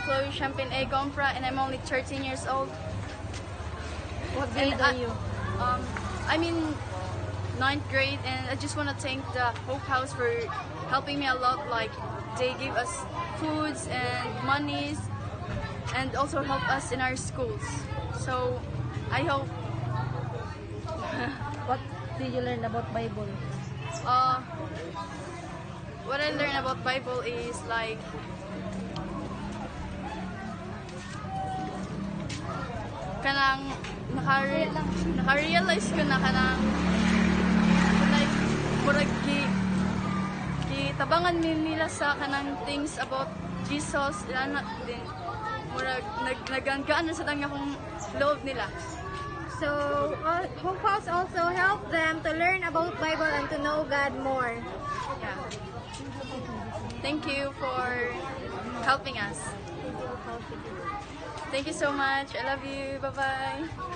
Chloe Champagne A. Gompra, and I'm only 13 years old. What grade And are you? I'm in 9th grade, and I just want to thank the Hope House for helping me a lot. Like, they give us foods and monies, and also help us in our schools. So I hope What did you learn about Bible? what I learned about Bible is like kanang naka-realize ko na kanang like murag tabangan nila sa kanang things about Jesus ila din murag naganggaan na sa tanga kong loob nila. So, Hope House also helped them to learn about Bible and to know God more. Yeah. Thank you for helping us. Thank you so much. I love you. Bye-bye.